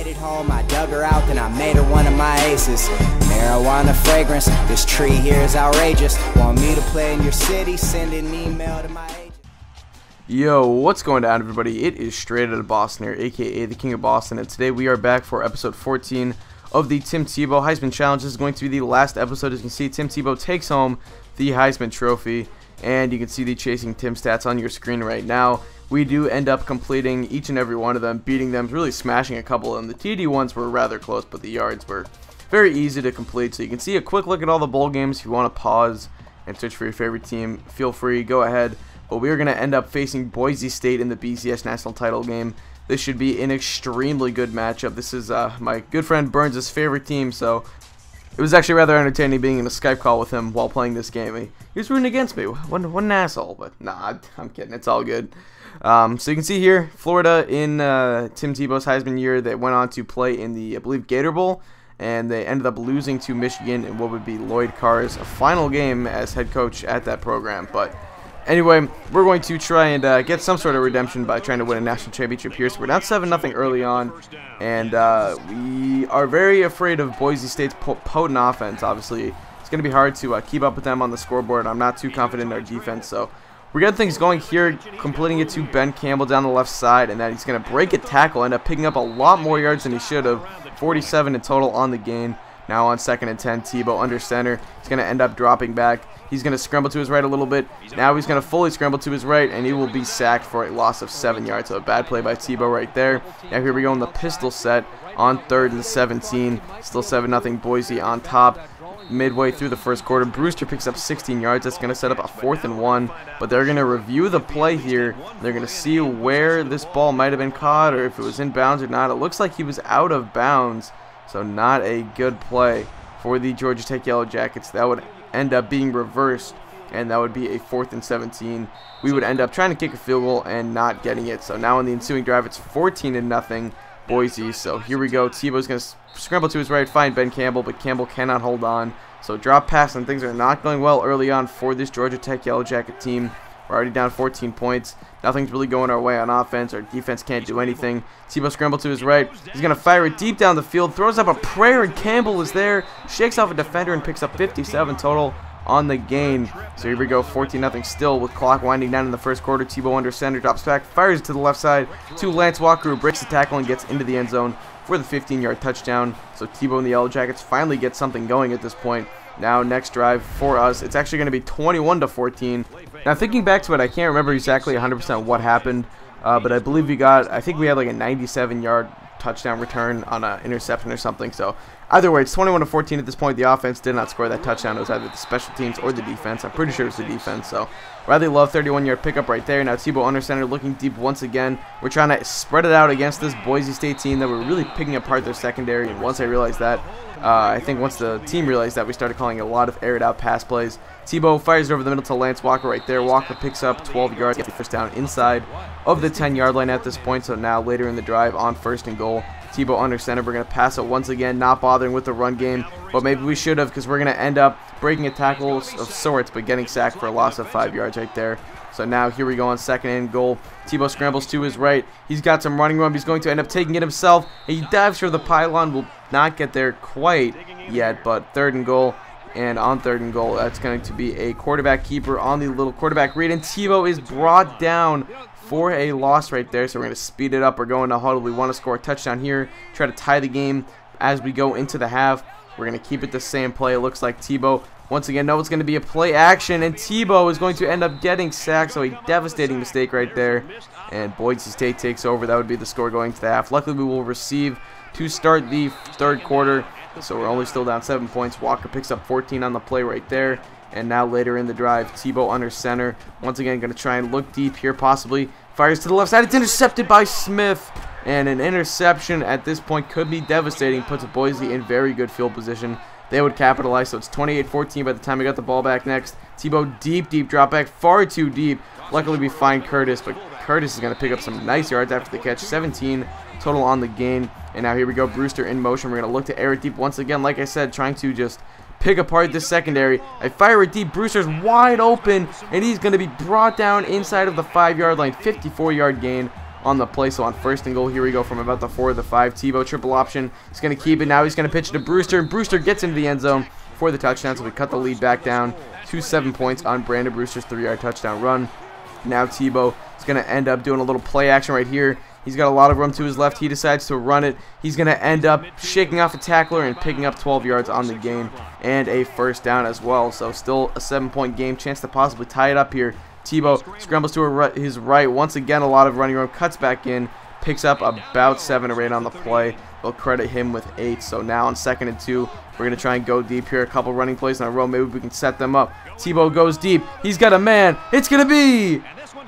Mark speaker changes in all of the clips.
Speaker 1: made it home, I dug her out, then I made her one of my aces. Marijuana fragrance, this tree here is outrageous. Want me to play in your city? Send an email to my agent.
Speaker 2: Yo, what's going on, everybody? It is Straight Outta Boston here, aka the King of Boston, and today we are back for episode 14 of the Tim Tebow Heisman Challenge. This is going to be the last episode. As you can see, Tim Tebow takes home the Heisman Trophy, and you can see the Chasing Tim stats on your screen right now. We do end up completing each and every one of them, beating them, really smashing a couple of them. The TD ones were rather close, but the yards were very easy to complete. So you can see a quick look at all the bowl games. If you want to pause and search for your favorite team, feel free, go ahead. But we are going to end up facing Boise State in the BCS National Title game. This should be an extremely good matchup. This is my good friend Burns' favorite team, so it was actually rather entertaining being in a Skype call with him while playing this game. He was rooting against me. What an asshole, but nah, I'm kidding. It's all good. So you can see here, Florida in Tim Tebow's Heisman year, they went on to play in the, I believe, Gator Bowl, and they ended up losing to Michigan in what would be Lloyd Carr's final game as head coach at that program. But anyway, we're going to try and get some sort of redemption by trying to win a national championship here. So we're down 7-0 early on, and we are very afraid of Boise State's potent offense. Obviously, it's going to be hard to keep up with them on the scoreboard. I'm not too confident in our defense, so we're getting things going here, completing it to Ben Campbell down the left side, and then he's going to break a tackle, end up picking up a lot more yards than he should have, 47 in total on the gain. Now on 2nd and 10, Tebow under center. He's going to end up dropping back. He's going to scramble to his right a little bit. Now he's going to fully scramble to his right, and he will be sacked for a loss of 7 yards. So a bad play by Tebow right there. Now here we go in the pistol set on 3rd and 17. Still 7-0 Boise on top. Midway through the first quarter, Brewster picks up 16 yards. That's going to set up a 4th and 1. But they're going to review the play here. They're going to see where this ball might have been caught or if it was in bounds or not. It looks like he was out of bounds. So not a good play for the Georgia Tech Yellow Jackets. That would end up being reversed, and that would be a 4th and 17. We would end up trying to kick a field goal and not getting it. So now in the ensuing drive, it's 14-0 Boise. So here we go. Tebow's going to scramble to his right, find Ben Campbell, but Campbell cannot hold on. So drop pass, and things are not going well early on for this Georgia Tech Yellow Jacket team. We're already down 14 points. Nothing's really going our way on offense. Our defense can't do anything. Tebow scramble to his right. He's going to fire it deep down the field. Throws up a prayer, and Campbell is there. Shakes off a defender and picks up 57 total on the gain. So here we go, 14-0 still with clock winding down in the first quarter. Tebow under center, drops back, fires it to the left side to Lance Walker, who breaks the tackle and gets into the end zone for the 15-yard touchdown. So Tebow and the Yellow Jackets finally get something going at this point. Now next drive for us, it's actually going to be 21-14. Now thinking back to it, I can't remember exactly 100% what happened, but I believe I think we had like a 97-yard touchdown return on an interception or something. So either way, it's 21-14 at this point. The offense did not score that touchdown. It was either the special teams or the defense. I'm pretty sure it was the defense. So Riley Love, 31-yard pickup right there. Now Tebow under center, looking deep once again. We're trying to spread it out against this Boise State team that were really picking apart their secondary. And once I realized that, I think once the team realized that, we started calling a lot of aired out pass plays. Tebow fires it over the middle to Lance Walker right there. Walker picks up 12 yards, gets the first down inside of the 10-yard line at this point. So now later in the drive on 1st and goal, Tebow under center. We're going to pass it once again, not bothering with the run game, but maybe we should have, because we're going to end up breaking a tackle of sorts, but getting sacked for a loss of 5 yards right there. So now here we go on 2nd and goal. Tebow scrambles to his right. He's got some running room. He's going to end up taking it himself. He dives for the pylon. Will not get there quite yet, but 3rd and goal. And on 3rd and goal, that's going to be a quarterback keeper on the little quarterback read. And Tebow is brought down for a loss right there. So we're going to speed it up. We're going to huddle. We want to score a touchdown here. Try to tie the game as we go into the half. We're going to keep it the same play. It looks like Tebow, once again, no, it's going to be a play action. And Tebow is going to end up getting sacked. So a devastating mistake right there. And Boise State takes over. That would be the score going to the half. Luckily, we will receive to start the 3rd quarter. So we're only still down 7 points. Walker picks up 14 on the play right there. And now later in the drive, Tebow under center. Once again, going to try and look deep here possibly. Fires to the left side. It's intercepted by Smith. And an interception at this point could be devastating. Puts Boise in very good field position. They would capitalize. So it's 28-14 by the time we got the ball back next. Tebow deep drop back. Far too deep. Luckily we find Curtis. But Curtis is going to pick up some nice yards after the catch. 17 total on the gain. And now here we go. Brewster in motion. We're going to look to air it deep once again. Like I said, trying to just pick apart this secondary. I fire it deep. Brewster's wide open, and he's going to be brought down inside of the 5-yard line. 54-yard gain on the play. So on first and goal, here we go from about the 4 or the 5. Tebow triple option. He's going to keep it. Now he's going to pitch it to Brewster. And Brewster gets into the end zone for the touchdown. So we cut the lead back down to 7 points on Brandon Brewster's 3-yard touchdown run. Now Tebow is going to end up doing a little play action right here. He's got a lot of room to his left. He decides to run it. He's going to end up shaking off a tackler and picking up 12 yards on the game and a first down as well. So still a 7-point game. Chance to possibly tie it up here. Tebow scrambles to his right. Once again, a lot of running room. Cuts back in. Picks up about 7 or 8 on the play. They'll credit him with 8. So now on 2nd and 2, we're going to try and go deep here. A couple running plays in a row. Maybe we can set them up. Tebow goes deep. He's got a man. It's going to be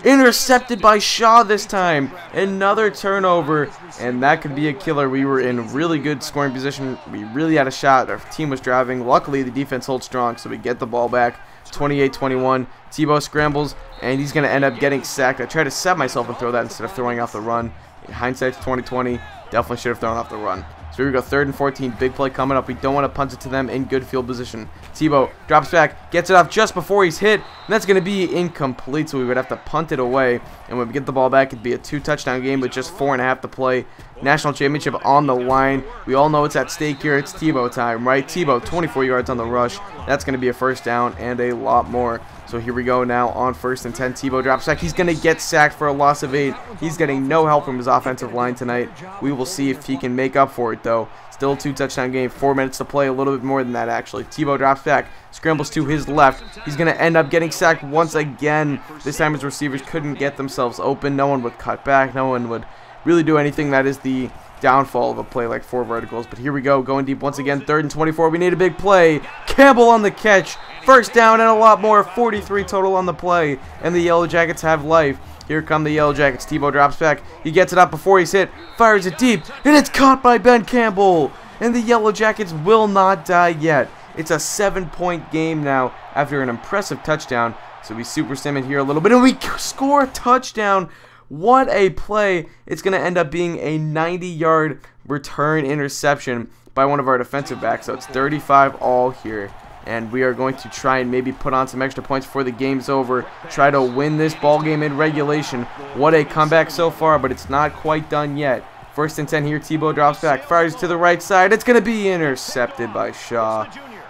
Speaker 2: intercepted by Shaw this time. Another turnover, and that could be a killer. We were in really good scoring position. We really had a shot. Our team was driving. Luckily, the defense holds strong, so we get the ball back. 28-21. Tebow scrambles, and he's going to end up getting sacked. I tried to set myself and throw that instead of throwing off the run. In hindsight, 2020, definitely should have thrown off the run. So here we go, 3rd and 14, big play coming up. We don't want to punt it to them in good field position. Tebow drops back, gets it off just before he's hit, and that's going to be incomplete, so we would have to punt it away. And when we get the ball back, it'd be a 2-touchdown game with just 4.5 to play. National championship on the line. We all know it's at stake here. It's Tebow time, right? Tebow, 24 yards on the rush. That's going to be a first down and a lot more. So here we go now on 1st and 10. Tebow drops back. He's going to get sacked for a loss of 8. He's getting no help from his offensive line tonight. We will see if he can make up for it, though. Still a 2-touchdown game. 4 minutes to play. A little bit more than that, actually. Tebow drops back. Scrambles to his left. He's going to end up getting sacked once again. This time his receivers couldn't get themselves open. No one would cut back. No one would really do anything. That is the downfall of a play like 4 verticals. But here we go, going deep once again. 3rd and 24. We need a big play. Campbell on the catch. First down and a lot more. 43 total on the play. And the Yellow Jackets have life. Here come the Yellow Jackets. Tebow drops back. He gets it up before he's hit. Fires it deep. And it's caught by Ben Campbell. And the Yellow Jackets will not die yet. It's a 7-point game now after an impressive touchdown. So we super sim it here a little bit. And we score a touchdown. What a play. It's going to end up being a 90-yard return interception by one of our defensive backs. So it's 35 all here. And we are going to try and maybe put on some extra points before the game's over. Try to win this ball game in regulation. What a comeback so far, but it's not quite done yet. 1st and 10 here. Tebow drops back. Fires to the right side. It's going to be intercepted by Shaw.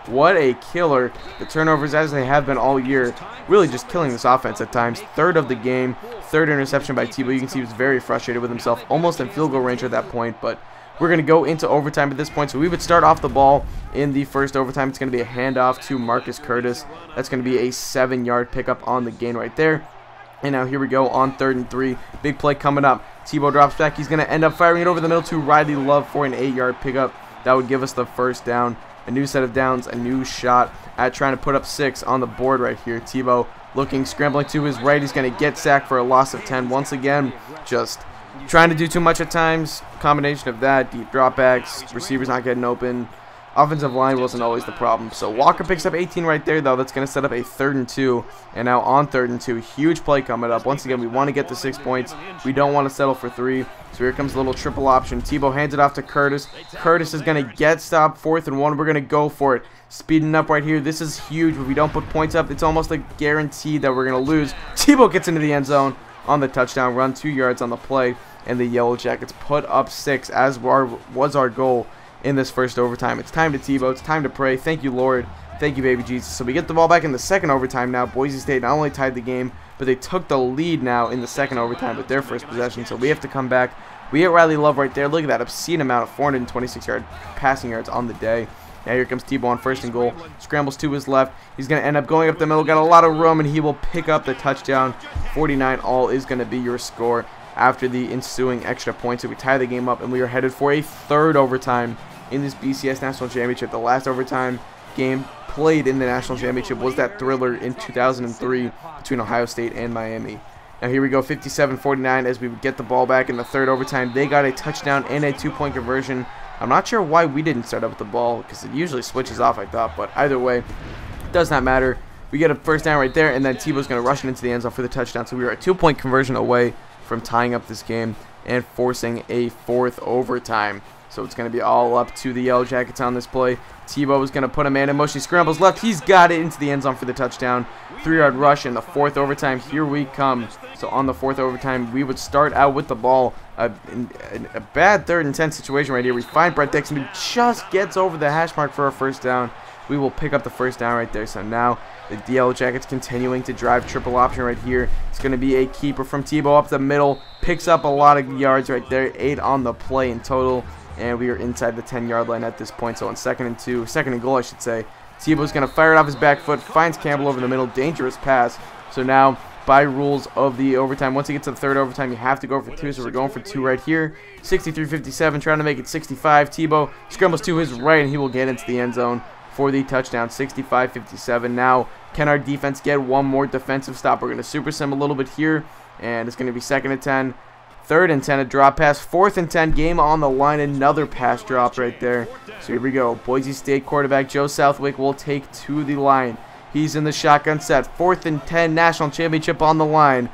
Speaker 2: What a killer. The turnovers, as they have been all year, really just killing this offense at times. 3rd of the game. 3rd interception by Tebow. You can see he was very frustrated with himself. Almost in field goal range at that point, but we're going to go into overtime at this point. So we would start off the ball in the first overtime. It's going to be a handoff to Marcus Curtis. That's going to be a 7-yard pickup on the gain right there. And now here we go on 3rd and 3. Big play coming up. Tebow drops back. He's going to end up firing it over the middle to Riley Love for an 8-yard pickup. That would give us the first down. A new set of downs, a new shot at trying to put up 6 on the board right here. Tebow looking, scrambling to his right. He's going to get sacked for a loss of 10. Once again, just trying to do too much at times. Combination of that, deep dropbacks, receivers not getting open. Offensive line wasn't always the problem. So Walker picks up 18 right there, though. That's going to set up a 3rd and 2. And now on 3rd and 2, huge play coming up. Once again, we want to get the 6 points. We don't want to settle for 3. So here comes a little triple option. Tebow hands it off to Curtis. Curtis is going to get stopped. 4th and 1. We're going to go for it. Speeding up right here. This is huge. If we don't put points up, it's almost like guaranteed that we're going to lose. Tebow gets into the end zone on the touchdown run. 2 yards on the play. And the Yellow Jackets put up 6, as was our goal in this first overtime. It's time to Tebow. It's time to pray. Thank you, Lord. Thank you, baby Jesus. So we get the ball back in the 2nd overtime now. Boise State not only tied the game, but they took the lead now in the 2nd overtime with their first possession. So we have to come back. We get Riley Love right there. Look at that obscene amount of 426 passing yards on the day. Now here comes Tebow on 1st and goal. Scrambles to his left. He's going to end up going up the middle. Got a lot of room, and he will pick up the touchdown. 49 all is going to be your score after the ensuing extra points. So we tie the game up, and we are headed for a 3rd overtime in this BCS National Championship. The last overtime game played in the National Championship was that thriller in 2003 between Ohio State and Miami. Now here we go, 57-49 as we get the ball back in the 3rd overtime. They got a touchdown and a 2-point conversion. I'm not sure why we didn't start up with the ball, because it usually switches off, I thought, but either way, it does not matter. We get a first down right there, and then Tebow's going to rush it into the end zone for the touchdown. So we are a 2-point conversion away from tying up this game and forcing a 4th overtime. So it's going to be all up to the Yellow Jackets on this play. Tebow is going to put a man in motion. He scrambles left. He's got it into the end zone for the touchdown. 3-yard rush in the 4th overtime. Here we come. So on the 4th overtime, we would start out with the ball. In a bad 3rd and 10 situation right here. We find Brett Dixon, who just gets over the hash mark for a first down. We will pick up the first down right there. So now the Yellow Jackets continuing to drive triple option right here. It's going to be a keeper from Tebow up the middle. Picks up a lot of yards right there. 8 on the play in total. And we are inside the 10-yard line at this point. So on 2nd and goal, I should say. Tebow's going to fire it off his back foot. Finds Campbell over the middle. Dangerous pass. So now, by rules of the overtime, once you get to the 3rd overtime, you have to go for 2. So we're going for 2 right here. 63-57, trying to make it 65. Tebow scrambles to his right, and he will get into the end zone for the touchdown. 65-57. Now, can our defense get one more defensive stop? We're going to super sim a little bit here, and it's going to be 2nd and 10. 3rd and 10, a drop pass. 4th and 10, game on the line. Another pass drop right there. So here we go. Boise State quarterback Joe Southwick will take to the line. He's in the shotgun set. 4th and 10, national championship on the line.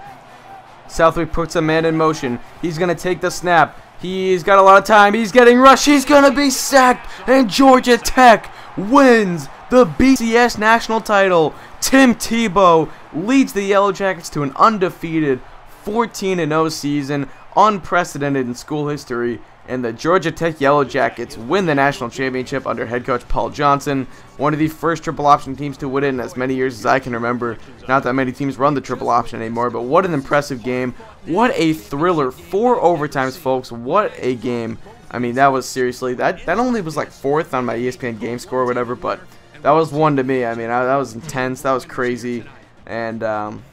Speaker 2: Southwick puts a man in motion. He's going to take the snap. He's got a lot of time. He's getting rushed. He's going to be sacked. And Georgia Tech wins the BCS national title. Tim Tebow leads the Yellow Jackets to an undefeated 14-0 season, unprecedented in school history, and the Georgia Tech Yellow Jackets win the national championship under head coach Paul Johnson, one of the first triple option teams to win it in as many years as I can remember. Not that many teams run the triple option anymore, but what an impressive game. What a thriller. 4 overtimes, folks. What a game. I mean, that was seriously, that only was like 4th on my ESPN game score or whatever, but that was 1 to me. I mean, that was intense. That was crazy. And,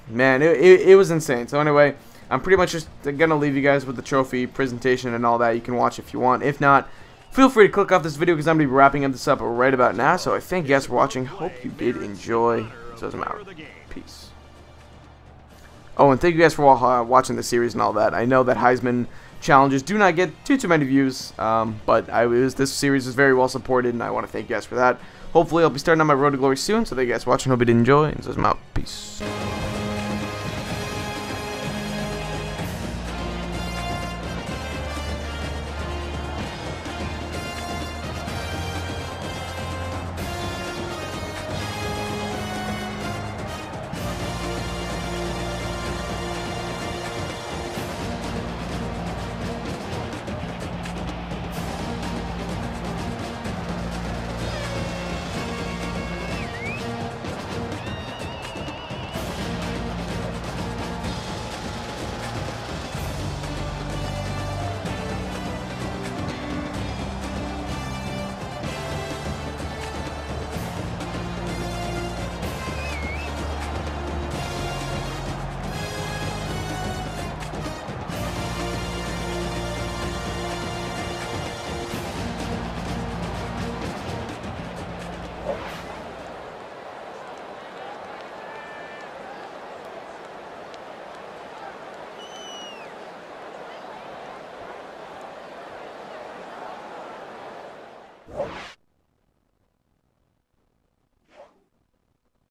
Speaker 2: man, it was insane. So, anyway, I'm pretty much just going to leave you guys with the trophy presentation and all that. You can watch if you want. If not, feel free to click off this video because I'm going to be wrapping up this up right about now. So, I thank you guys for watching. Hope you did enjoy. So, I'm out. Peace. Oh, and thank you guys for watching the series and all that. I know that Heisman challenges do not get too many views, but this series is very well supported, and I want to thank you guys for that. Hopefully, I'll be starting on my road to glory soon. So, thank you guys for watching. Hope you did enjoy. And so, I'm out. Peace.